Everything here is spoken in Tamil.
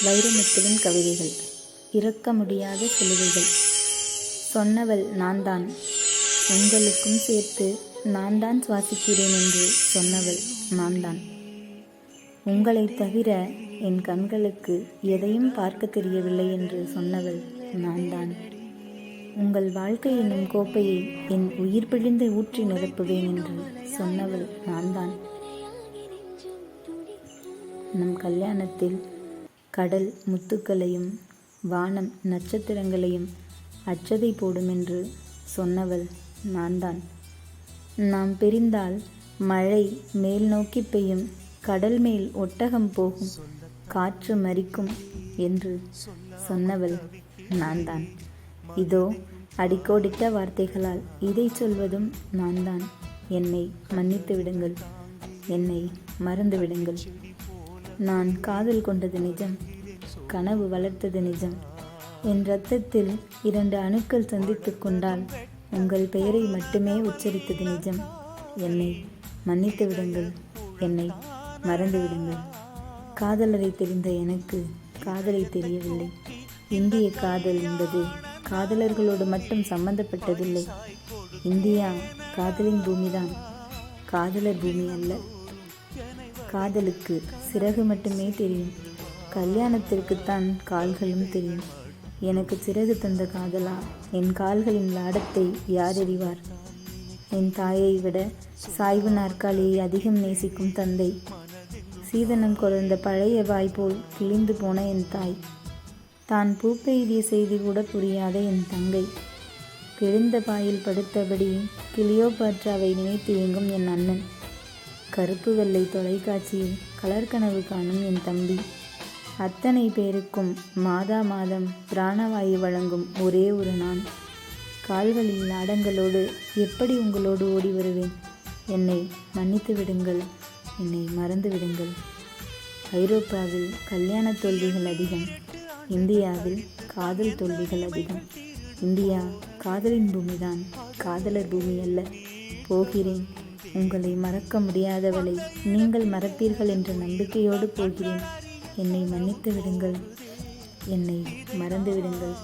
வைரமுத்துவின் கவிதைகள். இறக்க முடியாத சிலுவைகள். சொன்னவள் நான்தான், உங்களுக்கும் சேர்த்து நான் தான் சுவாசிக்கிறேன் என்று சொன்னவள் நான்தான். உங்களைத் தவிர என் கண்களுக்கு எதையும் பார்க்க தெரியவில்லை என்று சொன்னவள் நான்தான். உங்கள் வாழ்க்கை என்னும் கோப்பையை என் உயிர் பிழிந்து ஊற்றி நிரப்புவேன் என்று சொன்னவள் நான்தான். நம் கல்யாணத்தில் கடல் முத்துக்களையும் வானம் நட்சத்திரங்களையும் அச்சதை போடும் என்று சொன்னவள் நான்தான். நாம் பிரிந்தால் மழை மேல் நோக்கி பெய்யும், கடல் மேல் ஒட்டகம் போகும், காற்று மரிக்கும் என்று சொன்னவள் நான்தான். இதோ அடிக்கோடிட்ட வார்த்தைகளால் இதை சொல்வதும் நான்தான். என்னை மன்னித்து விடுங்கள், என்னை மறந்து விடுங்கள். நான் காதல் கொண்டது நிஜம், கனவு வளர்த்தது நிஜம். என் இரத்தத்தில் 2 அணுக்கள் சந்தித்து கொண்டால் உங்கள் பெயரை மட்டுமே உச்சரித்தது நிஜம். என்னை மன்னித்து விடுங்கள், என்னை மறந்து விடுங்கள். காதலரை தெரிந்த எனக்கு காதலை தெரியவில்லை. இந்திய காதல் என்பது காதலர்களோடு மட்டும் சம்பந்தப்பட்டதில்லை. இந்தியா காதலின் பூமிதான், காதலர் பூமி அல்ல. காதலுக்கு சிறகு மட்டுமே தெரியும், கல்யாணத்திற்குத்தான் கால்களும் தெரியும். எனக்கு சிறகு தந்த காதலா, என் கால்களின் லாடத்தை யார் அறிவார்? என் தாயை விட சாய்வு நாற்காலியை அதிகம் நேசிக்கும் தந்தை, சீதனம் கொழுந்த பழைய வாய்போல் கிழிந்து போன என் தாய், தான் பூப்பெய்திய செய்தி கூட புரியாத என் தங்கை, கிழிந்த பாயில் படுத்தபடி கிளியோபாட்ராவை நினைத்து இயங்கும் என் அண்ணன், கருப்பு வெள்ளை தொலைக்காட்சியில் கலர் கனவு காணும் என் தம்பி, அத்தனை பேருக்கும் மாதா மாதம் பிராணவாயு வழங்கும் ஒரே ஒரு நான். கால்களில் லாடங்களோடு எப்படி உங்களோடு ஓடி வருவேன்? என்னை மன்னித்து விடுங்கள், என்னை மறந்து விடுங்கள். ஐரோப்பாவில் கல்யாண தோல்விகள் அதிகம், இந்தியாவில் காதல் தோல்விகள் அதிகம். இந்தியா காதலின் பூமிதான், காதலர் பூமி அல்ல. போகிறேன், உங்களை மறக்க முடியாதவளை நீங்கள் மறப்பீர்கள் என்ற நம்பிக்கையோடு போகிறேன். என்னை மன்னித்து விடுங்கள், என்னை மறந்து விடுங்கள்.